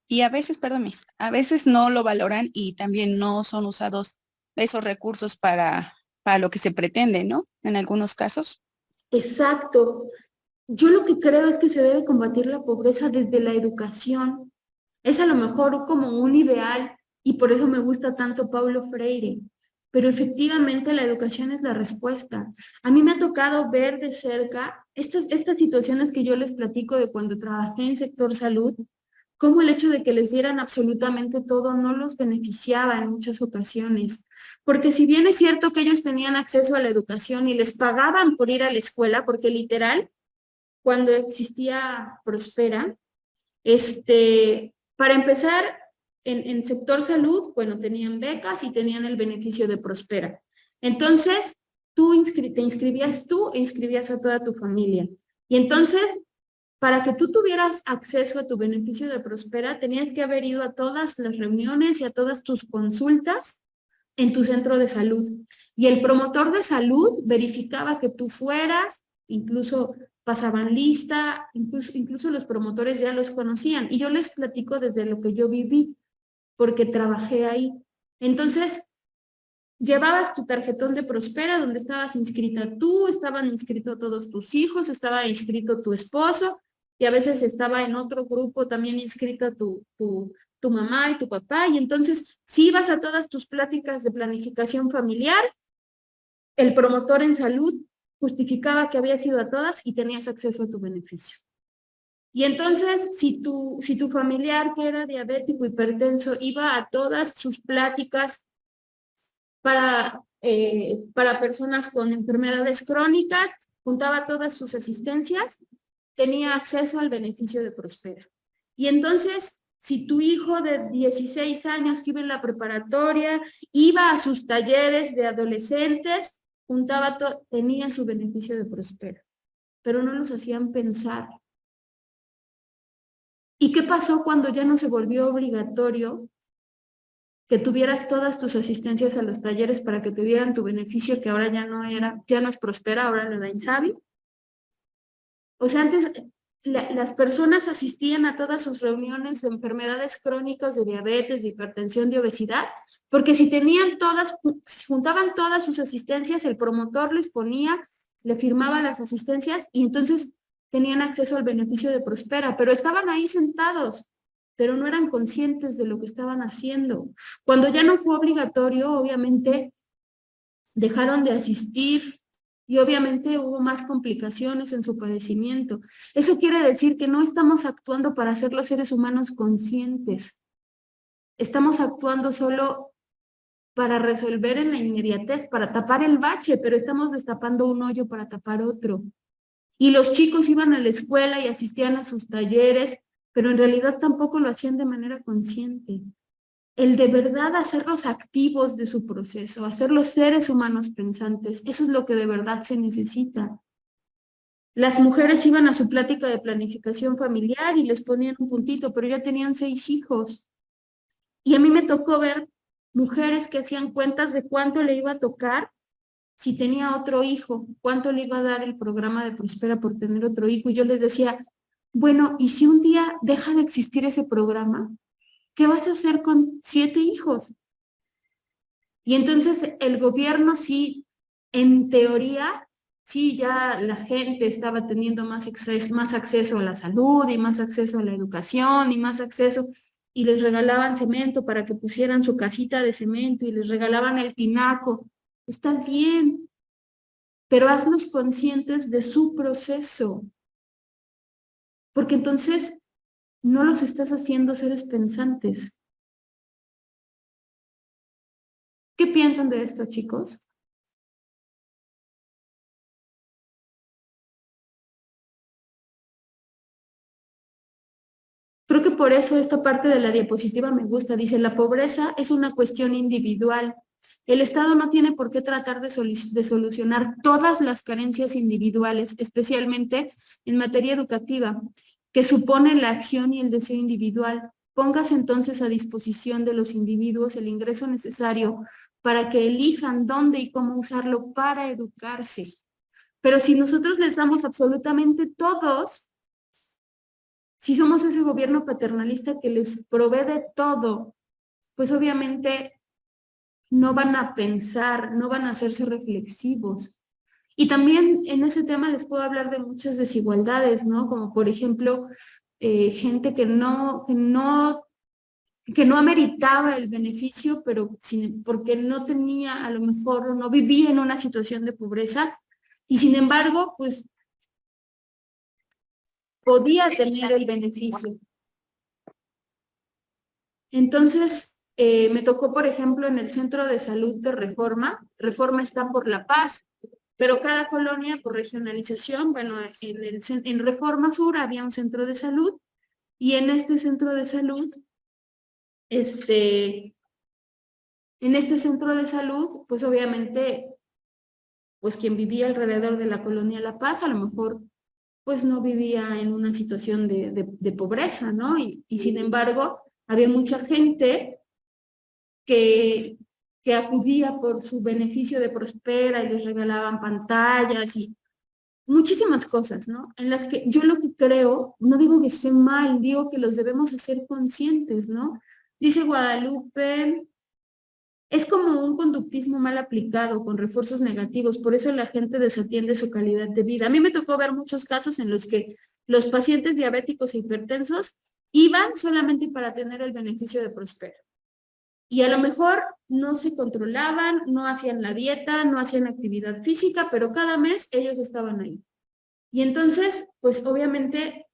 Y a veces, perdón, Miss, a veces no lo valoran y también no son usados esos recursos para lo que se pretende, ¿no? En algunos casos. Exacto. Yo lo que creo es que se debe combatir la pobreza desde la educación. Es a lo mejor como un ideal y por eso me gusta tanto Paulo Freire. Pero efectivamente la educación es la respuesta. A mí me ha tocado ver de cerca estas situaciones que yo les platico de cuando trabajé en sector salud, cómo el hecho de que les dieran absolutamente todo no los beneficiaba en muchas ocasiones. Porque si bien es cierto que ellos tenían acceso a la educación y les pagaban por ir a la escuela, porque literal, cuando existía Prospera, para empezar, en sector salud, bueno, tenían becas y tenían el beneficio de Prospera. Entonces, te inscribías tú e inscribías a toda tu familia. Y entonces, para que tú tuvieras acceso a tu beneficio de Prospera, tenías que haber ido a todas las reuniones y a todas tus consultas en tu centro de salud. Y el promotor de salud verificaba que tú fueras, incluso pasaban lista, incluso los promotores ya los conocían. Y yo les platico desde lo que yo viví, porque trabajé ahí. Entonces, llevabas tu tarjetón de Prospera donde estabas inscrita tú, estaban inscritos todos tus hijos, estaba inscrito tu esposo y a veces estaba en otro grupo también inscrita tu mamá y tu papá. Y entonces, si ibas a todas tus pláticas de planificación familiar, el promotor en salud justificaba que habías ido a todas y tenías acceso a tu beneficio. Y entonces, si tu familiar que era diabético, hipertenso, iba a todas sus pláticas para personas con enfermedades crónicas, juntaba todas sus asistencias, tenía acceso al beneficio de Prospera. Y entonces, si tu hijo de 16 años que iba en la preparatoria, iba a sus talleres de adolescentes, tenía su beneficio de Prospera, pero no los hacían pensar. ¿Y qué pasó cuando ya no se volvió obligatorio que tuvieras todas tus asistencias a los talleres para que te dieran tu beneficio, que ahora ya no es Prospera, ahora lo da Insabi? O sea, antes las personas asistían a todas sus reuniones de enfermedades crónicas, de diabetes, de hipertensión, de obesidad, porque si juntaban todas sus asistencias, el promotor le firmaba las asistencias y entonces tenían acceso al beneficio de Prospera, pero estaban ahí sentados. pero no eran conscientes de lo que estaban haciendo. Cuando ya no fue obligatorio, obviamente dejaron de asistir y obviamente hubo más complicaciones en su padecimiento. Eso quiere decir que no estamos actuando para ser los seres humanos conscientes. Estamos actuando solo para resolver en la inmediatez, para tapar el bache, pero estamos destapando un hoyo para tapar otro. Y los chicos iban a la escuela y asistían a sus talleres, pero en realidad tampoco lo hacían de manera consciente. El de verdad hacerlos activos de su proceso, hacerlos seres humanos pensantes, eso es lo que de verdad se necesita. Las mujeres iban a su plática de planificación familiar y les ponían un puntito, pero ya tenían 6 hijos. Y a mí me tocó ver mujeres que hacían cuentas de cuánto le iba a tocar si tenía otro hijo, cuánto le iba a dar el programa de Prospera por tener otro hijo. Y yo les decía, bueno, ¿y si un día deja de existir ese programa? ¿Qué vas a hacer con 7 hijos? Y entonces el gobierno sí, en teoría, sí, ya la gente estaba teniendo más acceso a la salud y más acceso a la educación y más acceso, y les regalaban cemento para que pusieran su casita de cemento y les regalaban el tinaco. Está bien, pero hazlos conscientes de su proceso, porque entonces no los estás haciendo seres pensantes. ¿Qué piensan de esto, chicos? Creo que por eso esta parte de la diapositiva me gusta. Dice, la pobreza es una cuestión individual. El Estado no tiene por qué tratar de solucionar todas las carencias individuales, especialmente en materia educativa, que supone la acción y el deseo individual. Póngase entonces a disposición de los individuos el ingreso necesario para que elijan dónde y cómo usarlo para educarse. Pero si nosotros les damos absolutamente todos, si somos ese gobierno paternalista que les provee de todo, pues obviamente no van a pensar, no van a hacerse reflexivos. Y también en ese tema les puedo hablar de muchas desigualdades, ¿no? Como por ejemplo, gente que no ameritaba el beneficio, pero porque no tenía, a lo mejor, no vivía en una situación de pobreza, y sin embargo, pues podía tener el beneficio. Entonces, me tocó, por ejemplo, en el Centro de Salud de Reforma. Reforma está por La Paz, pero cada colonia, por regionalización, bueno, en Reforma Sur había un centro de salud, y en este centro de salud, pues obviamente, pues quien vivía alrededor de la colonia La Paz, a lo mejor pues no vivía en una situación de pobreza, ¿no? Y sin embargo, había mucha gente que, que acudía por su beneficio de Prospera y les regalaban pantallas y muchísimas cosas, ¿no? En las que yo lo que creo, no digo que esté mal, digo que los debemos hacer conscientes, ¿no? Dice Guadalupe, es como un conductismo mal aplicado, con refuerzos negativos, por eso la gente desatiende su calidad de vida. A mí me tocó ver muchos casos en los que los pacientes diabéticos e hipertensos iban solamente para tener el beneficio de Prospera. Y a lo mejor no se controlaban, no hacían la dieta, no hacían actividad física, pero cada mes ellos estaban ahí. Y entonces, pues obviamente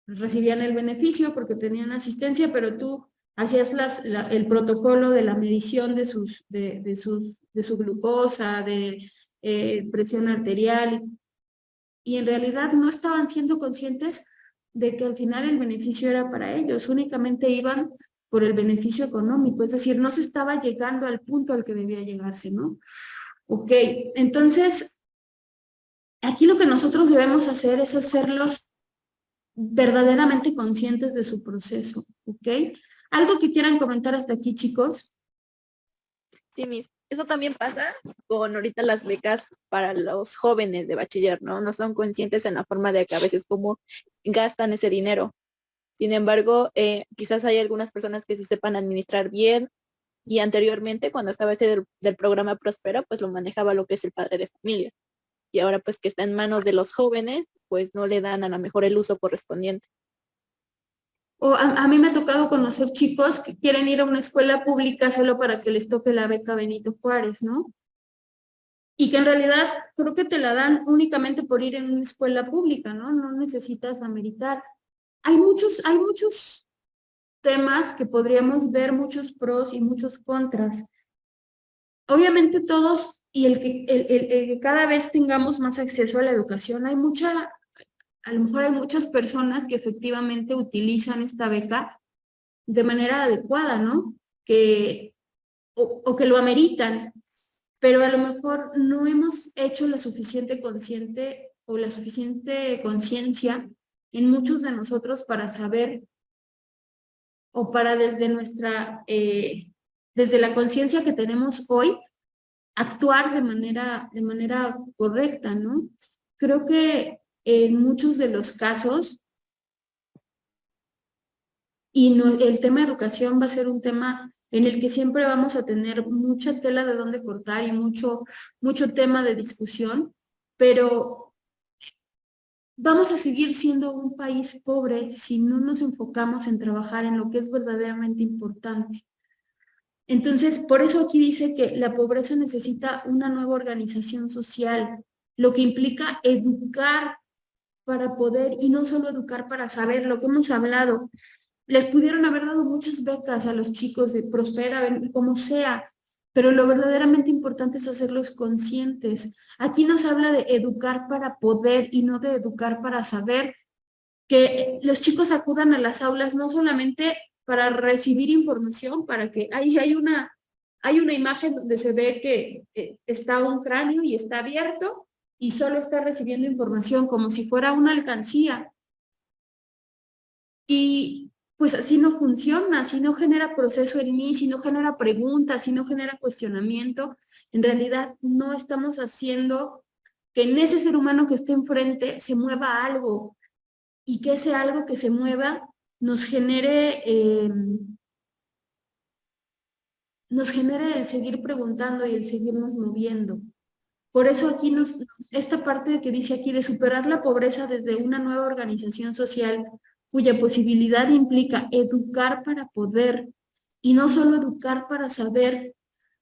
recibían el beneficio porque tenían asistencia, pero tú hacías el protocolo de la medición de su glucosa, de presión arterial, y en realidad no estaban siendo conscientes de que al final el beneficio era para ellos, únicamente iban por el beneficio económico, es decir, no se estaba llegando al punto al que debía llegarse, ¿no? Ok, entonces, aquí lo que nosotros debemos hacer es hacerlos verdaderamente conscientes de su proceso, ¿ok? ¿Algo que quieran comentar hasta aquí, chicos? Sí, eso también pasa con ahorita las becas para los jóvenes de bachiller, ¿no? No son conscientes en la forma de que a veces cómo gastan ese dinero. Sin embargo, quizás hay algunas personas que sí sepan administrar bien, y anteriormente cuando estaba ese del programa Prospera, pues lo manejaba lo que es el padre de familia. Y ahora pues que está en manos de los jóvenes, pues no le dan a lo mejor el uso correspondiente. O a mí me ha tocado conocer chicos que quieren ir a una escuela pública solo para que les toque la beca Benito Juárez, ¿no? Y que en realidad creo que te la dan únicamente por ir en una escuela pública, ¿no? No necesitas ameritar. Hay muchos temas que podríamos ver, muchos pros y muchos contras. Obviamente todos, y el que cada vez tengamos más acceso a la educación, a lo mejor hay muchas personas que efectivamente utilizan esta beca de manera adecuada, ¿no? O que lo ameritan, pero a lo mejor no hemos hecho la suficiente consciente o la suficiente conciencia en muchos de nosotros para saber o para desde la conciencia que tenemos hoy, actuar de manera correcta, ¿no? Creo que en muchos de los casos, el tema de educación va a ser un tema en el que siempre vamos a tener mucha tela de dónde cortar y mucho tema de discusión, pero vamos a seguir siendo un país pobre si no nos enfocamos en trabajar en lo que es verdaderamente importante. Entonces, por eso aquí dice que la pobreza necesita una nueva organización social, lo que implica educar para poder, y no solo educar para saber lo que hemos hablado. Les pudieron haber dado muchas becas a los chicos de Prospera, como sea, pero lo verdaderamente importante es hacerlos conscientes. Aquí nos habla de educar para poder y no de educar para saber, que los chicos acudan a las aulas no solamente para recibir información, para que hay una imagen donde se ve que está un cráneo y está abierto y solo está recibiendo información como si fuera una alcancía. Y pues así no funciona, si no genera proceso en mí, si no genera preguntas, si no genera cuestionamiento, en realidad no estamos haciendo que en ese ser humano que esté enfrente se mueva algo, y que ese algo que se mueva nos genere el seguir preguntando y el seguirnos moviendo. Por eso aquí esta parte que dice aquí de superar la pobreza desde una nueva organización social cuya posibilidad implica educar para poder y no solo educar para saber,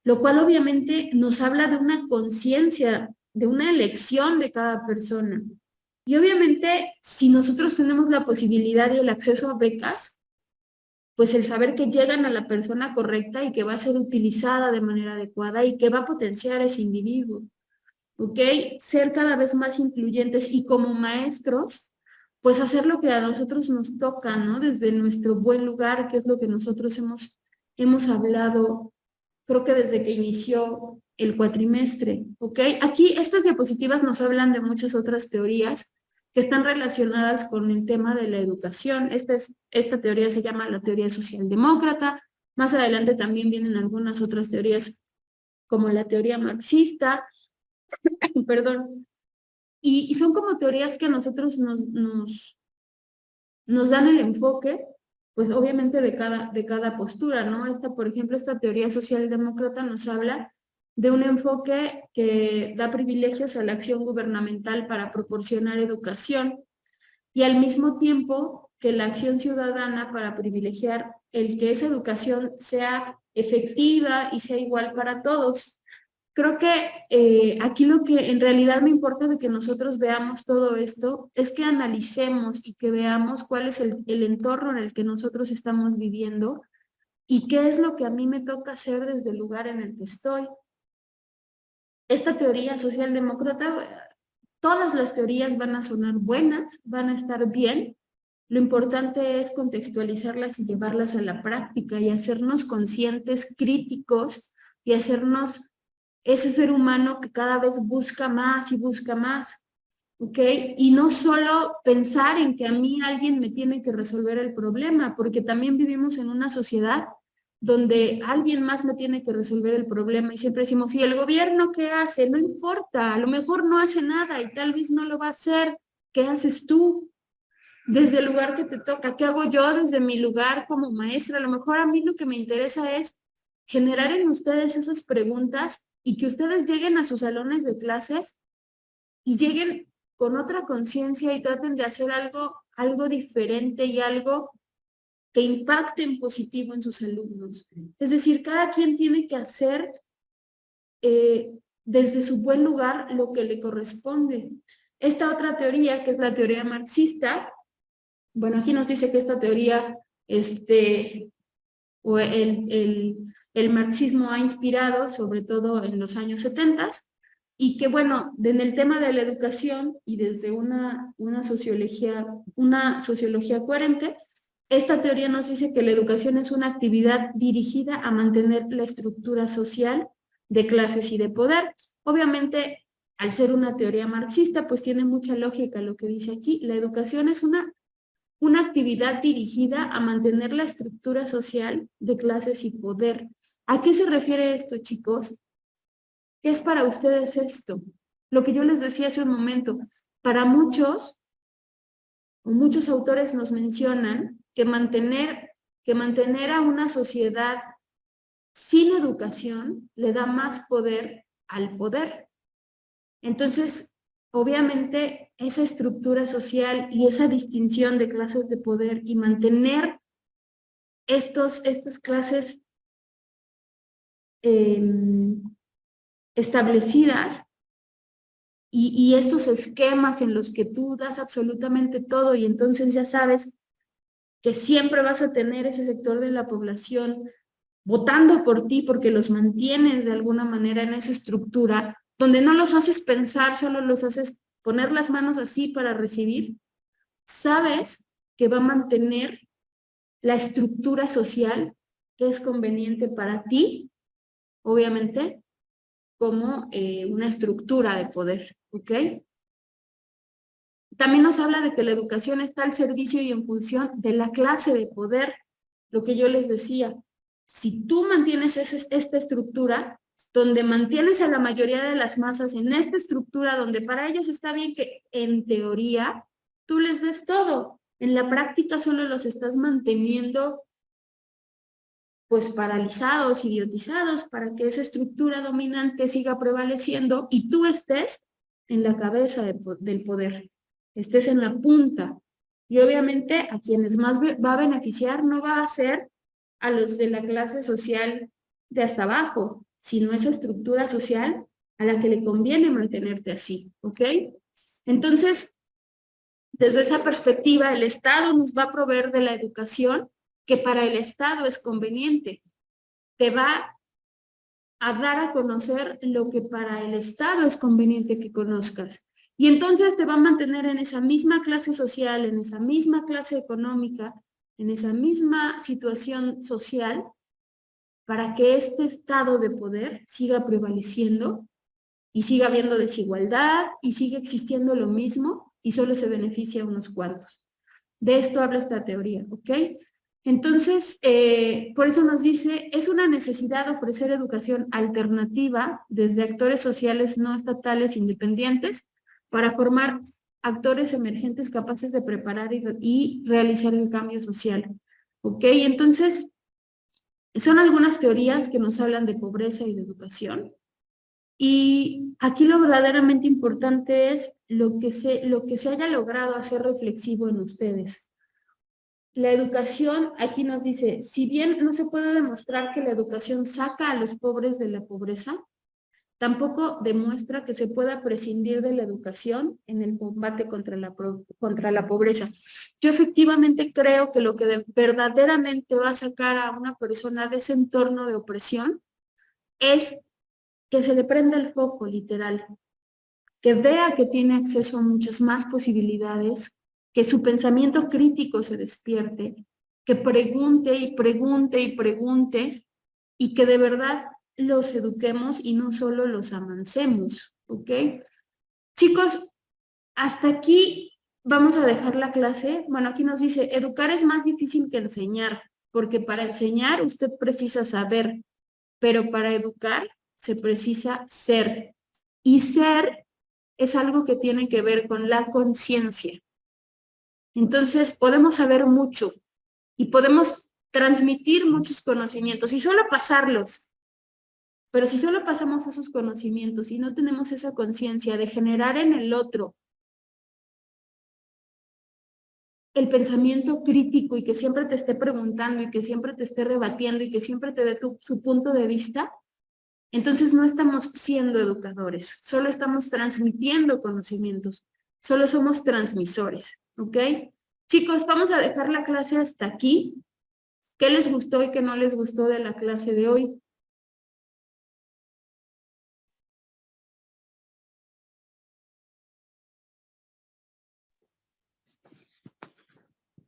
lo cual obviamente nos habla de una conciencia, de una elección de cada persona. Y obviamente, si nosotros tenemos la posibilidad y el acceso a becas, pues el saber que llegan a la persona correcta y que va a ser utilizada de manera adecuada y que va a potenciar a ese individuo, ¿ok? Ser cada vez más incluyentes y como maestros, pues hacer lo que a nosotros nos toca, ¿no? Desde nuestro buen lugar, que es lo que nosotros hemos hablado, creo que desde que inició el cuatrimestre, ¿ok? Aquí estas diapositivas nos hablan de muchas otras teorías que están relacionadas con el tema de la educación. Esta teoría se llama la teoría socialdemócrata. Más adelante también vienen algunas otras teorías como la teoría marxista, perdón, y son como teorías que a nosotros nos dan el enfoque, pues obviamente de cada postura, ¿no? Por ejemplo, esta teoría socialdemócrata nos habla de un enfoque que da privilegios a la acción gubernamental para proporcionar educación y al mismo tiempo que la acción ciudadana para privilegiar el que esa educación sea efectiva y sea igual para todos. Creo que aquí lo que en realidad me importa de que nosotros veamos todo esto es que analicemos y que veamos cuál es el entorno en el que nosotros estamos viviendo y qué es lo que a mí me toca hacer desde el lugar en el que estoy. Esta teoría socialdemócrata, todas las teorías van a sonar buenas, van a estar bien. Lo importante es contextualizarlas y llevarlas a la práctica y hacernos conscientes, críticos y hacernos ese ser humano que cada vez busca más y busca más, ¿ok? Y no solo pensar en que a mí alguien me tiene que resolver el problema, porque también vivimos en una sociedad donde alguien más me tiene que resolver el problema y siempre decimos, ¿y el gobierno qué hace? No importa, a lo mejor no hace nada y tal vez no lo va a hacer. ¿Qué haces tú? Desde el lugar que te toca, ¿qué hago yo desde mi lugar como maestra? A lo mejor a mí lo que me interesa es generar en ustedes esas preguntas y que ustedes lleguen a sus salones de clases y lleguen con otra conciencia y traten de hacer algo diferente y algo que impacte en positivo en sus alumnos. Es decir, cada quien tiene que hacer desde su buen lugar lo que le corresponde. Esta otra teoría, que es la teoría marxista, bueno, aquí nos dice que esta teoría, o el marxismo ha inspirado, sobre todo en los años 70, y que bueno, en el tema de la educación y desde una sociología coherente, esta teoría nos dice que la educación es una actividad dirigida a mantener la estructura social de clases y de poder. Obviamente, al ser una teoría marxista, pues tiene mucha lógica lo que dice aquí. La educación es una actividad dirigida a mantener la estructura social de clases y poder. ¿A qué se refiere esto, chicos? ¿Qué es para ustedes esto? Lo que yo les decía hace un momento, para muchos autores nos mencionan que mantener a una sociedad sin educación le da más poder al poder. Entonces, obviamente, esa estructura social y esa distinción de clases de poder y mantener estas clases establecidas y estos esquemas en los que tú das absolutamente todo y entonces ya sabes que siempre vas a tener ese sector de la población votando por ti porque los mantienes de alguna manera en esa estructura, donde no los haces pensar, solo los haces poner las manos así para recibir, sabes que va a mantener la estructura social que es conveniente para ti, obviamente, como una estructura de poder, ¿ok? También nos habla de que la educación está al servicio y en función de la clase de poder, lo que yo les decía. Si tú mantienes esta estructura, donde mantienes a la mayoría de las masas en esta estructura, donde para ellos está bien que en teoría tú les des todo, en la práctica solo los estás manteniendo pues paralizados, idiotizados, para que esa estructura dominante siga prevaleciendo y tú estés en la cabeza del poder, estés en la punta. Y obviamente a quienes más va a beneficiar no va a ser a los de la clase social de hasta abajo, sino esa estructura social a la que le conviene mantenerte así, ¿ok? Entonces, desde esa perspectiva, el Estado nos va a proveer de la educación que para el Estado es conveniente. Te va a dar a conocer lo que para el Estado es conveniente que conozcas. Y entonces te va a mantener en esa misma clase social, en esa misma clase económica, en esa misma situación social, para que este estado de poder siga prevaleciendo y siga habiendo desigualdad y siga existiendo lo mismo y solo se beneficia a unos cuantos. De esto habla esta teoría, ¿ok? Entonces, por eso nos dice, es una necesidad ofrecer educación alternativa desde actores sociales no estatales independientes para formar actores emergentes capaces de preparar y realizar el cambio social. ¿Ok? Entonces, son algunas teorías que nos hablan de pobreza y de educación. Y aquí lo verdaderamente importante es lo que se haya logrado hacer reflexivo en ustedes. La educación, aquí nos dice, si bien no se puede demostrar que la educación saca a los pobres de la pobreza, tampoco demuestra que se pueda prescindir de la educación en el combate contra la pobreza. Yo efectivamente creo que lo que verdaderamente va a sacar a una persona de ese entorno de opresión es que se le prenda el foco, literal, que vea que tiene acceso a muchas más posibilidades, que su pensamiento crítico se despierte, que pregunte y pregunte y pregunte, y que de verdad los eduquemos y no solo los amancemos, ¿ok? Chicos, hasta aquí vamos a dejar la clase. Bueno, aquí nos dice, educar es más difícil que enseñar, porque para enseñar usted precisa saber, pero para educar se precisa ser. Y ser es algo que tiene que ver con la conciencia. Entonces, podemos saber mucho y podemos transmitir muchos conocimientos y solo pasarlos. Pero si solo pasamos esos conocimientos y no tenemos esa conciencia de generar en el otro el pensamiento crítico y que siempre te esté preguntando y que siempre te esté rebatiendo y que siempre te dé su punto de vista, entonces no estamos siendo educadores, solo estamos transmitiendo conocimientos, solo somos transmisores, ¿ok? Chicos, vamos a dejar la clase hasta aquí. ¿Qué les gustó y qué no les gustó de la clase de hoy?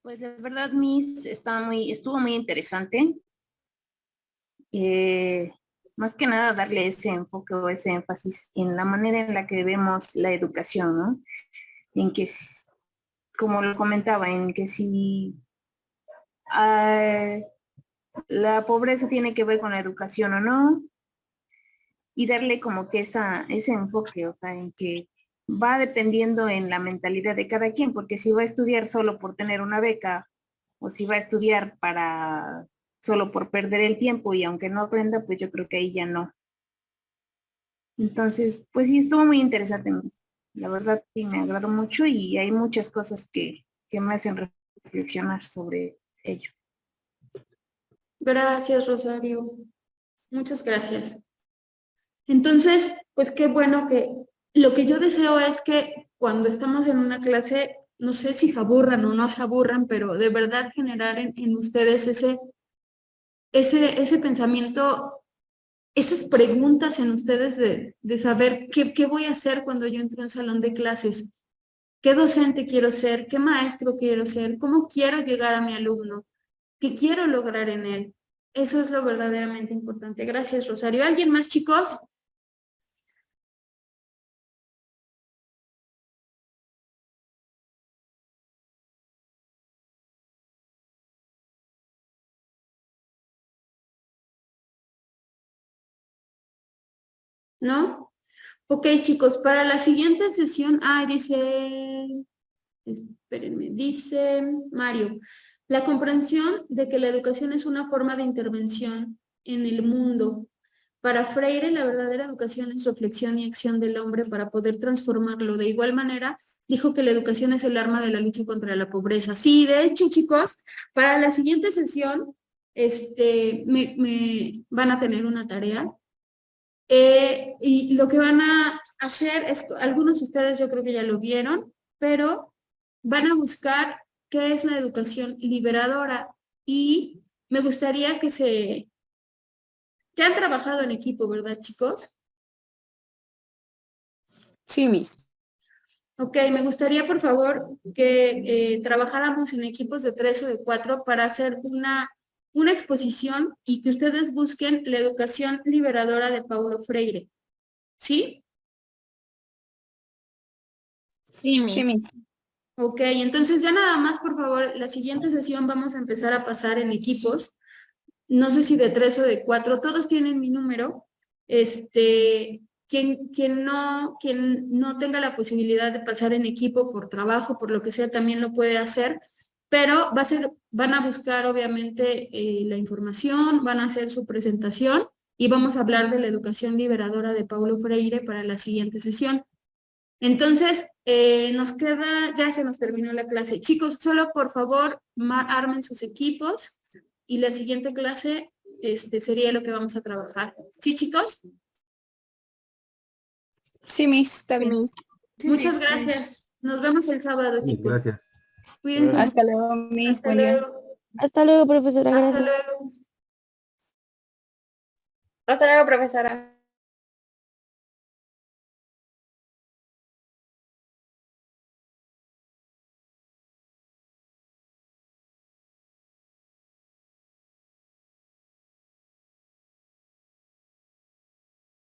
Pues de verdad, Miss, estuvo muy interesante. Más que nada darle ese enfoque o ese énfasis en la manera en la que vemos la educación, ¿no? En que, como lo comentaba, en que si la pobreza tiene que ver con la educación o no, y darle como que ese enfoque, o sea, en que va dependiendo en la mentalidad de cada quien, porque si va a estudiar solo por tener una beca, o si va a estudiar solo por perder el tiempo y aunque no aprenda, pues yo creo que ahí ya no. Entonces, pues sí, estuvo muy interesante. La verdad sí me agradó mucho y hay muchas cosas que me hacen reflexionar sobre ello. Gracias, Rosario. Muchas gracias. Entonces, pues qué bueno que lo que yo deseo es que cuando estamos en una clase, no sé si se aburran o no se aburran, pero de verdad generar en ustedes ese pensamiento, esas preguntas en ustedes de saber qué voy a hacer cuando yo entro a un salón de clases, qué docente quiero ser, qué maestro quiero ser, cómo quiero llegar a mi alumno, qué quiero lograr en él. Eso es lo verdaderamente importante. Gracias, Rosario. ¿Alguien más, chicos? ¿No? Ok, chicos, para la siguiente sesión, espérenme, dice Mario, la comprensión de que la educación es una forma de intervención en el mundo. Para Freire, la verdadera educación es reflexión y acción del hombre para poder transformarlo. De igual manera, dijo que la educación es el arma de la lucha contra la pobreza. Sí, de hecho, chicos, para la siguiente sesión, me van a tener una tarea. Y lo que van a hacer es, algunos de ustedes yo creo que ya lo vieron, pero van a buscar qué es la educación liberadora y me gustaría ya han trabajado en equipo, ¿verdad, chicos? Sí, Miss. Ok, me gustaría por favor que trabajáramos en equipos de 3 o de 4 para hacer una exposición y que ustedes busquen la educación liberadora de Paulo Freire. ¿Sí? Sí, Sí, Miss. Ok, entonces ya nada más, por favor, la siguiente sesión vamos a empezar a pasar en equipos. No sé si de 3 o de 4, todos tienen mi número. Quien no tenga la posibilidad de pasar en equipo por trabajo, por lo que sea, también lo puede hacer, pero van a buscar obviamente la información, van a hacer su presentación y vamos a hablar de la educación liberadora de Paulo Freire para la siguiente sesión. Entonces, ya se nos terminó la clase. Chicos, solo por favor, armen sus equipos y la siguiente clase sería lo que vamos a trabajar. ¿Sí, chicos? Sí, Miss, está bien. Sí, Muchas Miss. gracias. Nos vemos el sábado, Sí, chicos. gracias. Cuídense. Hasta luego, Miss. Hasta Buen día. luego. Hasta luego, profesora. Hasta Gracias. luego. Hasta luego, profesora.